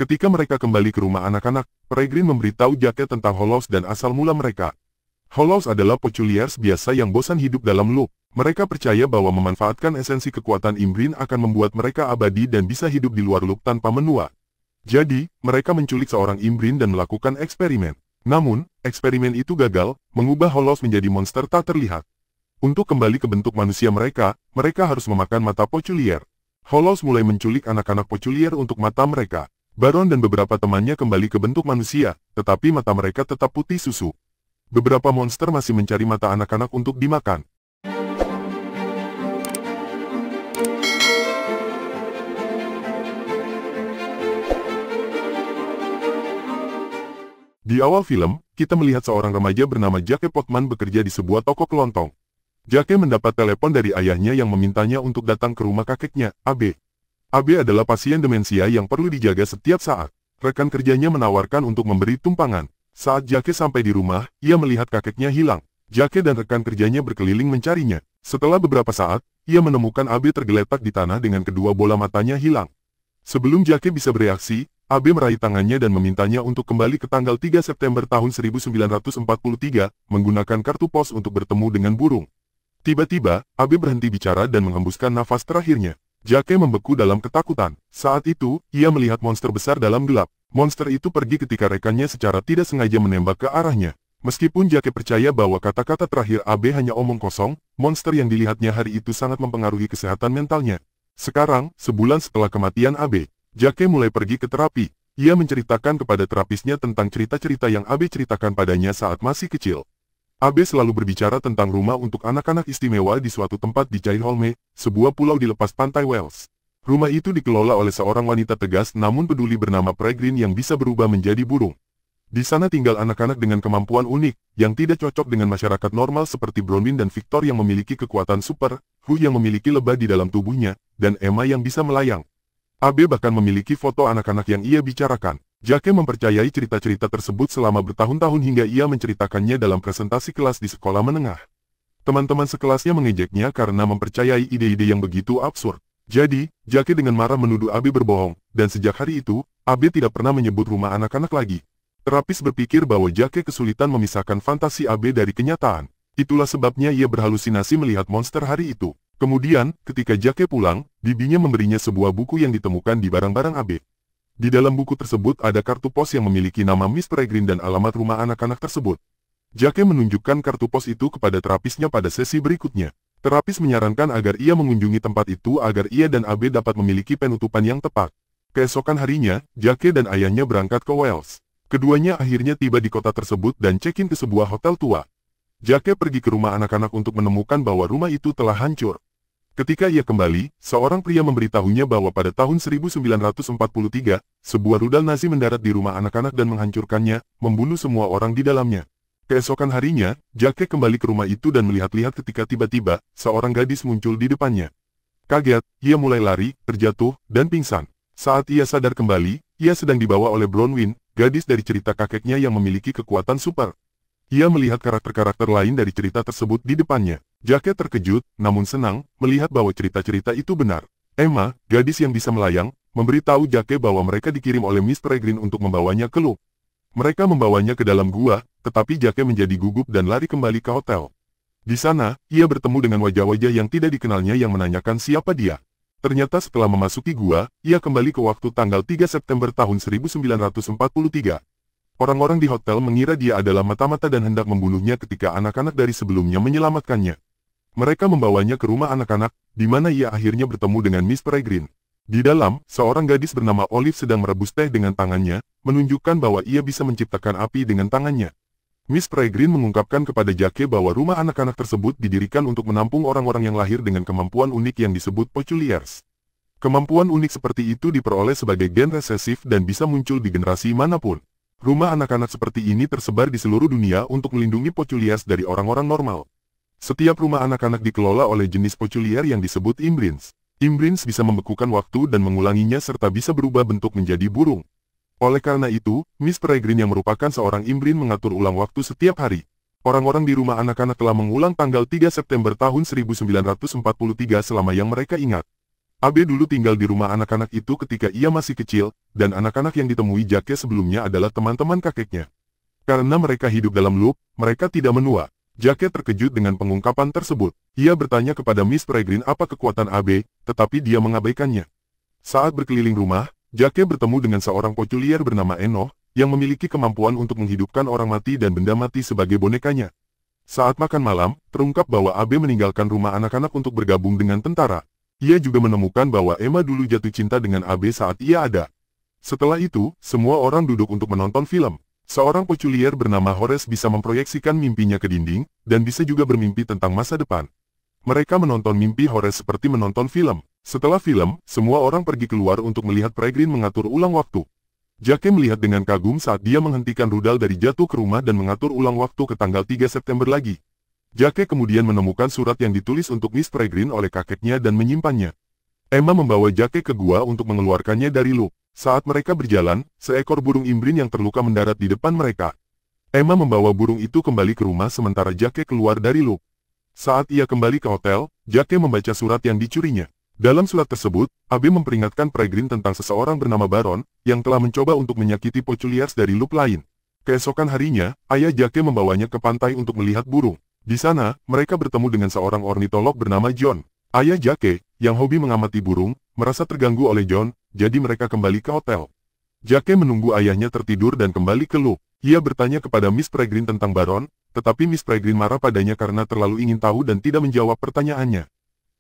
Ketika mereka kembali ke rumah anak-anak, Peregrine memberitahu Jake tentang Hollows dan asal mula mereka. Hollows adalah Pochuliers biasa yang bosan hidup dalam loop. Mereka percaya bahwa memanfaatkan esensi kekuatan Imbrine akan membuat mereka abadi dan bisa hidup di luar loop tanpa menua. Jadi, mereka menculik seorang Imbrine dan melakukan eksperimen. Namun, eksperimen itu gagal, mengubah Hollows menjadi monster tak terlihat. Untuk kembali ke bentuk manusia mereka harus memakan mata Pochulier. Hollows mulai menculik anak-anak Pochulier untuk mata mereka. Baron dan beberapa temannya kembali ke bentuk manusia, tetapi mata mereka tetap putih susu. Beberapa monster masih mencari mata anak-anak untuk dimakan. Di awal film, kita melihat seorang remaja bernama Jake Potman bekerja di sebuah toko kelontong. Jake mendapat telepon dari ayahnya yang memintanya untuk datang ke rumah kakeknya, Abe. Abe adalah pasien demensia yang perlu dijaga setiap saat. Rekan kerjanya menawarkan untuk memberi tumpangan. Saat Jake sampai di rumah, ia melihat kakeknya hilang. Jake dan rekan kerjanya berkeliling mencarinya. Setelah beberapa saat, ia menemukan Abe tergeletak di tanah dengan kedua bola matanya hilang. Sebelum Jake bisa bereaksi, Abe meraih tangannya dan memintanya untuk kembali ke tanggal 3 September tahun 1943, menggunakan kartu pos untuk bertemu dengan burung. Tiba-tiba, Abe berhenti bicara dan menghembuskan nafas terakhirnya. Jake membeku dalam ketakutan. Saat itu, ia melihat monster besar dalam gelap. Monster itu pergi ketika rekannya secara tidak sengaja menembak ke arahnya. Meskipun Jake percaya bahwa kata-kata terakhir Abe hanya omong kosong, monster yang dilihatnya hari itu sangat mempengaruhi kesehatan mentalnya. Sekarang, sebulan setelah kematian Abe, Jake mulai pergi ke terapi. Ia menceritakan kepada terapisnya tentang cerita-cerita yang Abe ceritakan padanya saat masih kecil. Abe selalu berbicara tentang rumah untuk anak-anak istimewa di suatu tempat di Cairholme, sebuah pulau di lepas pantai Wales. Rumah itu dikelola oleh seorang wanita tegas namun peduli bernama Peregrine yang bisa berubah menjadi burung. Di sana tinggal anak-anak dengan kemampuan unik, yang tidak cocok dengan masyarakat normal seperti Bronwyn dan Victor yang memiliki kekuatan super, Hu yang memiliki lebah di dalam tubuhnya, dan Emma yang bisa melayang. Abe bahkan memiliki foto anak-anak yang ia bicarakan. Jake mempercayai cerita-cerita tersebut selama bertahun-tahun hingga ia menceritakannya dalam presentasi kelas di sekolah menengah. Teman-teman sekelasnya mengejeknya karena mempercayai ide-ide yang begitu absurd. Jadi, Jake dengan marah menuduh Abe berbohong, dan sejak hari itu, Abe tidak pernah menyebut rumah anak-anak lagi. Terapis berpikir bahwa Jake kesulitan memisahkan fantasi Abe dari kenyataan. Itulah sebabnya ia berhalusinasi melihat monster hari itu. Kemudian, ketika Jake pulang, bibinya memberinya sebuah buku yang ditemukan di barang-barang Abe. Di dalam buku tersebut ada kartu pos yang memiliki nama Miss Peregrine dan alamat rumah anak-anak tersebut. Jake menunjukkan kartu pos itu kepada terapisnya pada sesi berikutnya. Terapis menyarankan agar ia mengunjungi tempat itu agar ia dan Abe dapat memiliki penutupan yang tepat. Keesokan harinya, Jake dan ayahnya berangkat ke Wales. Keduanya akhirnya tiba di kota tersebut dan check-in ke sebuah hotel tua. Jake pergi ke rumah anak-anak untuk menemukan bahwa rumah itu telah hancur. Ketika ia kembali, seorang pria memberitahunya bahwa pada tahun 1943, sebuah rudal Nazi mendarat di rumah anak-anak dan menghancurkannya, membunuh semua orang di dalamnya. Keesokan harinya, Jake kembali ke rumah itu dan melihat-lihat ketika tiba-tiba, seorang gadis muncul di depannya. Kaget, ia mulai lari, terjatuh, dan pingsan. Saat ia sadar kembali, ia sedang dibawa oleh Bronwyn, gadis dari cerita kakeknya yang memiliki kekuatan super. Ia melihat karakter-karakter lain dari cerita tersebut di depannya. Jake terkejut, namun senang, melihat bahwa cerita-cerita itu benar. Emma, gadis yang bisa melayang, memberitahu Jake bahwa mereka dikirim oleh Miss Peregrine untuk membawanya ke loop. Mereka membawanya ke dalam gua, tetapi Jake menjadi gugup dan lari kembali ke hotel. Di sana, ia bertemu dengan wajah-wajah yang tidak dikenalnya yang menanyakan siapa dia. Ternyata setelah memasuki gua, ia kembali ke waktu tanggal 3 September tahun 1943. Orang-orang di hotel mengira dia adalah mata-mata dan hendak membunuhnya ketika anak-anak dari sebelumnya menyelamatkannya. Mereka membawanya ke rumah anak-anak, di mana ia akhirnya bertemu dengan Miss Peregrine. Di dalam, seorang gadis bernama Olive sedang merebus teh dengan tangannya, menunjukkan bahwa ia bisa menciptakan api dengan tangannya. Miss Peregrine mengungkapkan kepada Jake bahwa rumah anak-anak tersebut didirikan untuk menampung orang-orang yang lahir dengan kemampuan unik yang disebut Pochuliers. Kemampuan unik seperti itu diperoleh sebagai gen resesif dan bisa muncul di generasi manapun. Rumah anak-anak seperti ini tersebar di seluruh dunia untuk melindungi Pochuliers dari orang-orang normal. Setiap rumah anak-anak dikelola oleh jenis Pochulier yang disebut Imbrines. Imbrines bisa membekukan waktu dan mengulanginya serta bisa berubah bentuk menjadi burung. Oleh karena itu, Miss Peregrine yang merupakan seorang Imbrine mengatur ulang waktu setiap hari. Orang-orang di rumah anak-anak telah mengulang tanggal 3 September tahun 1943 selama yang mereka ingat. Abe dulu tinggal di rumah anak-anak itu ketika ia masih kecil, dan anak-anak yang ditemui Jake sebelumnya adalah teman-teman kakeknya. Karena mereka hidup dalam loop, mereka tidak menua. Jake terkejut dengan pengungkapan tersebut. Ia bertanya kepada Miss Peregrine apa kekuatan Abe, tetapi dia mengabaikannya. Saat berkeliling rumah, Jake bertemu dengan seorang poculier bernama Enoch, yang memiliki kemampuan untuk menghidupkan orang mati dan benda mati sebagai bonekanya. Saat makan malam, terungkap bahwa Abe meninggalkan rumah anak-anak untuk bergabung dengan tentara. Ia juga menemukan bahwa Emma dulu jatuh cinta dengan Abe saat ia ada. Setelah itu, semua orang duduk untuk menonton film. Seorang poculier bernama Horace bisa memproyeksikan mimpinya ke dinding, dan bisa juga bermimpi tentang masa depan. Mereka menonton mimpi Horace seperti menonton film. Setelah film, semua orang pergi keluar untuk melihat Peregrine mengatur ulang waktu. Jake melihat dengan kagum saat dia menghentikan rudal dari jatuh ke rumah dan mengatur ulang waktu ke tanggal 3 September lagi. Jake kemudian menemukan surat yang ditulis untuk Miss Peregrine oleh kakeknya dan menyimpannya. Emma membawa Jake ke gua untuk mengeluarkannya dari loop. Saat mereka berjalan, seekor burung imbrin yang terluka mendarat di depan mereka. Emma membawa burung itu kembali ke rumah sementara Jake keluar dari loop. Saat ia kembali ke hotel, Jake membaca surat yang dicurinya. Dalam surat tersebut, Abe memperingatkan Peregrine tentang seseorang bernama Baron, yang telah mencoba untuk menyakiti poculiers dari loop lain. Keesokan harinya, ayah Jake membawanya ke pantai untuk melihat burung. Di sana, mereka bertemu dengan seorang ornitolog bernama John. Ayah Jake, yang hobi mengamati burung, merasa terganggu oleh John, jadi mereka kembali ke hotel. Jake menunggu ayahnya tertidur dan kembali ke loop. Ia bertanya kepada Miss Peregrine tentang Baron, tetapi Miss Peregrine marah padanya karena terlalu ingin tahu dan tidak menjawab pertanyaannya.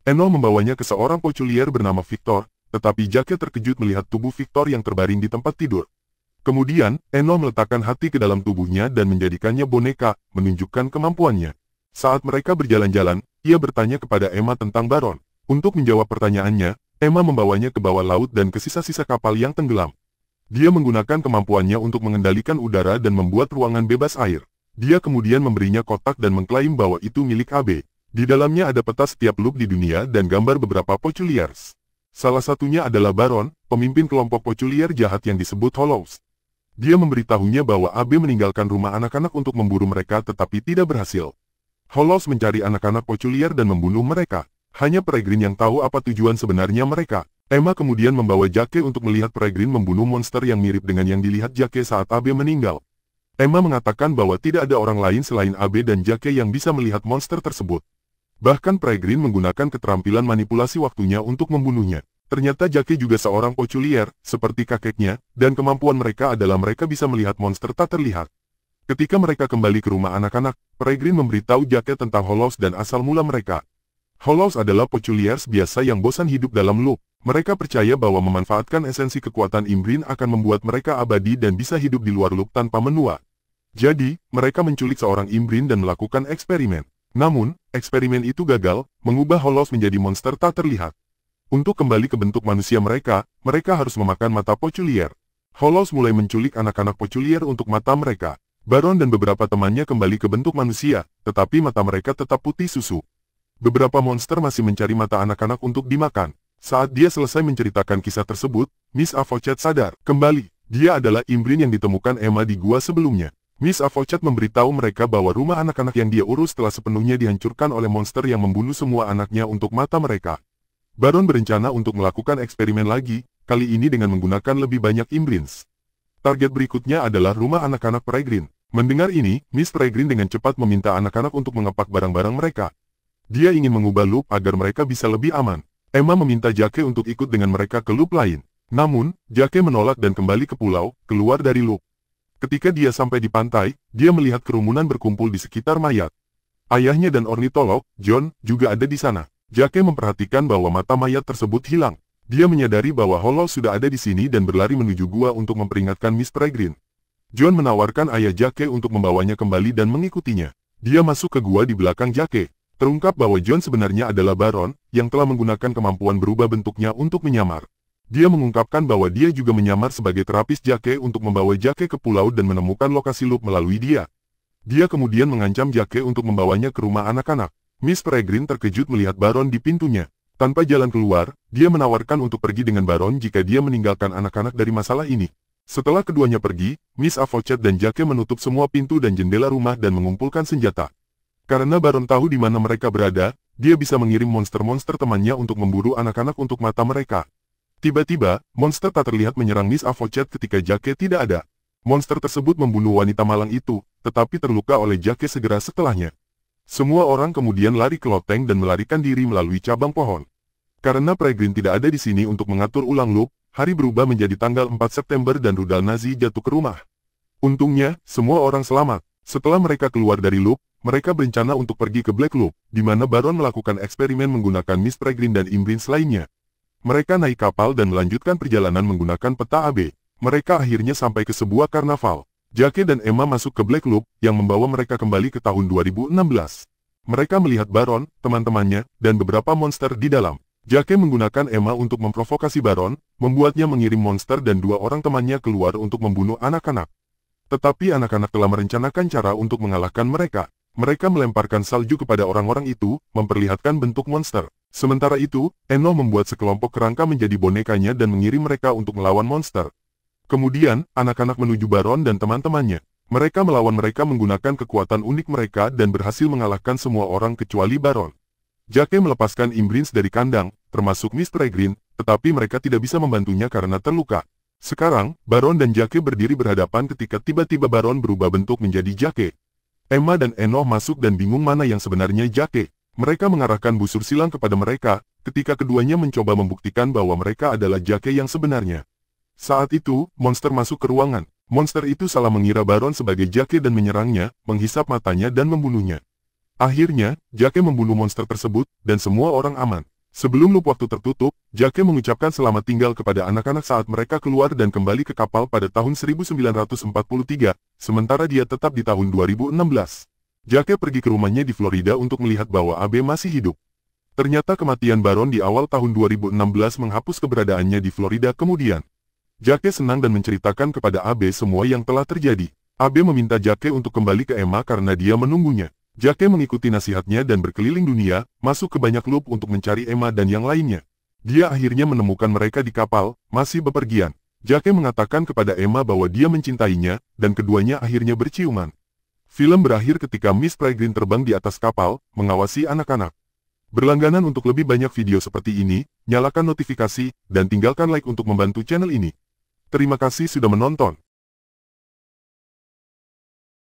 Enoch membawanya ke seorang poculier bernama Victor, tetapi Jake terkejut melihat tubuh Victor yang terbaring di tempat tidur. Kemudian, Enoch meletakkan hati ke dalam tubuhnya dan menjadikannya boneka, menunjukkan kemampuannya. Saat mereka berjalan-jalan, ia bertanya kepada Emma tentang Baron. Untuk menjawab pertanyaannya, Emma membawanya ke bawah laut dan ke sisa-sisa kapal yang tenggelam. Dia menggunakan kemampuannya untuk mengendalikan udara dan membuat ruangan bebas air. Dia kemudian memberinya kotak dan mengklaim bahwa itu milik Abe. Di dalamnya ada peta setiap loop di dunia dan gambar beberapa poculiers. Salah satunya adalah Baron, pemimpin kelompok poculier jahat yang disebut Hollows. Dia memberitahunya bahwa Abe meninggalkan rumah anak-anak untuk memburu mereka tetapi tidak berhasil. Hollows mencari anak-anak poculier dan membunuh mereka. Hanya Peregrine yang tahu apa tujuan sebenarnya mereka. Emma kemudian membawa Jake untuk melihat Peregrine membunuh monster yang mirip dengan yang dilihat Jake saat Abe meninggal. Emma mengatakan bahwa tidak ada orang lain selain Abe dan Jake yang bisa melihat monster tersebut. Bahkan Peregrine menggunakan keterampilan manipulasi waktunya untuk membunuhnya. Ternyata Jake juga seorang poculier, seperti kakeknya, dan kemampuan mereka adalah mereka bisa melihat monster tak terlihat. Ketika mereka kembali ke rumah anak-anak, Peregrine memberitahu Jake tentang Hollows dan asal mula mereka. Hollows adalah poculiers biasa yang bosan hidup dalam loop. Mereka percaya bahwa memanfaatkan esensi kekuatan imbrin akan membuat mereka abadi dan bisa hidup di luar loop tanpa menua. Jadi, mereka menculik seorang imbrin dan melakukan eksperimen. Namun, eksperimen itu gagal, mengubah Hollows menjadi monster tak terlihat. Untuk kembali ke bentuk manusia mereka harus memakan mata poculier. Hollows mulai menculik anak-anak poculier untuk mata mereka. Baron dan beberapa temannya kembali ke bentuk manusia, tetapi mata mereka tetap putih susu. Beberapa monster masih mencari mata anak-anak untuk dimakan. Saat dia selesai menceritakan kisah tersebut, Miss Avocet sadar. Kembali, dia adalah imbrin yang ditemukan Emma di gua sebelumnya. Miss Avocet memberitahu mereka bahwa rumah anak-anak yang dia urus telah sepenuhnya dihancurkan oleh monster yang membunuh semua anaknya untuk mata mereka. Baron berencana untuk melakukan eksperimen lagi, kali ini dengan menggunakan lebih banyak imbrins. Target berikutnya adalah rumah anak-anak Peregrine. Mendengar ini, Miss Peregrine dengan cepat meminta anak-anak untuk mengepak barang-barang mereka. Dia ingin mengubah loop agar mereka bisa lebih aman. Emma meminta Jake untuk ikut dengan mereka ke loop lain. Namun, Jake menolak dan kembali ke pulau, keluar dari loop. Ketika dia sampai di pantai, dia melihat kerumunan berkumpul di sekitar mayat. Ayahnya dan ornitolog, John, juga ada di sana. Jake memperhatikan bahwa mata mayat tersebut hilang. Dia menyadari bahwa Hollows sudah ada di sini dan berlari menuju gua untuk memperingatkan Miss Peregrine. John menawarkan ayah Jake untuk membawanya kembali dan mengikutinya. Dia masuk ke gua di belakang Jake. Terungkap bahwa John sebenarnya adalah Baron, yang telah menggunakan kemampuan berubah bentuknya untuk menyamar. Dia mengungkapkan bahwa dia juga menyamar sebagai terapis Jake untuk membawa Jake ke pulau dan menemukan lokasi loop melalui dia. Dia kemudian mengancam Jake untuk membawanya ke rumah anak-anak. Miss Peregrine terkejut melihat Baron di pintunya. Tanpa jalan keluar, dia menawarkan untuk pergi dengan Baron jika dia meninggalkan anak-anak dari masalah ini. Setelah keduanya pergi, Miss Avocet dan Jake menutup semua pintu dan jendela rumah dan mengumpulkan senjata. Karena Baron tahu di mana mereka berada, Dia bisa mengirim monster-monster temannya untuk memburu anak-anak untuk mata mereka. Tiba-tiba, monster tak terlihat menyerang Miss Avocet ketika Jake tidak ada. Monster tersebut membunuh wanita malang itu, tetapi terluka oleh Jake segera setelahnya. Semua orang kemudian lari ke loteng dan melarikan diri melalui cabang pohon. Karena Peregrine tidak ada di sini untuk mengatur ulang loop, hari berubah menjadi tanggal 4 September dan rudal Nazi jatuh ke rumah. Untungnya, semua orang selamat. Setelah mereka keluar dari loop, mereka berencana untuk pergi ke Black Loop, di mana Baron melakukan eksperimen menggunakan Miss Peregrine dan Imbrins lainnya. Mereka naik kapal dan melanjutkan perjalanan menggunakan peta AB. Mereka akhirnya sampai ke sebuah karnaval. Jake dan Emma masuk ke Black Loop, yang membawa mereka kembali ke tahun 2016. Mereka melihat Baron, teman-temannya, dan beberapa monster di dalam. Jake menggunakan Emma untuk memprovokasi Baron, membuatnya mengirim monster dan dua orang temannya keluar untuk membunuh anak-anak. Tetapi anak-anak telah merencanakan cara untuk mengalahkan mereka. Mereka melemparkan salju kepada orang-orang itu, memperlihatkan bentuk monster. Sementara itu, Enoch membuat sekelompok kerangka menjadi bonekanya dan mengirim mereka untuk melawan monster. Kemudian, anak-anak menuju Baron dan teman-temannya. Mereka melawan mereka menggunakan kekuatan unik mereka dan berhasil mengalahkan semua orang kecuali Baron. Jake melepaskan Imbrins dari kandang, termasuk Miss Peregrine, tetapi mereka tidak bisa membantunya karena terluka. Sekarang, Baron dan Jake berdiri berhadapan ketika tiba-tiba Baron berubah bentuk menjadi Jake. Emma dan Enoch masuk dan bingung mana yang sebenarnya Jake. Mereka mengarahkan busur silang kepada mereka, ketika keduanya mencoba membuktikan bahwa mereka adalah Jake yang sebenarnya. Saat itu, monster masuk ke ruangan. Monster itu salah mengira Baron sebagai Jake dan menyerangnya, menghisap matanya dan membunuhnya. Akhirnya, Jake membunuh monster tersebut, dan semua orang aman. Sebelum loop waktu tertutup, Jake mengucapkan selamat tinggal kepada anak-anak saat mereka keluar dan kembali ke kapal pada tahun 1943, sementara dia tetap di tahun 2016. Jake pergi ke rumahnya di Florida untuk melihat bahwa Abe masih hidup. Ternyata kematian Baron di awal tahun 2016 menghapus keberadaannya di Florida kemudian. Jake senang dan menceritakan kepada Abe semua yang telah terjadi. Abe meminta Jake untuk kembali ke Emma karena dia menunggunya. Jake mengikuti nasihatnya dan berkeliling dunia, masuk ke banyak loop untuk mencari Emma dan yang lainnya. Dia akhirnya menemukan mereka di kapal, masih bepergian. Jake mengatakan kepada Emma bahwa dia mencintainya, dan keduanya akhirnya berciuman. Film berakhir ketika Miss Peregrine terbang di atas kapal, mengawasi anak-anak. Berlangganan untuk lebih banyak video seperti ini, nyalakan notifikasi, dan tinggalkan like untuk membantu channel ini. Terima kasih sudah menonton.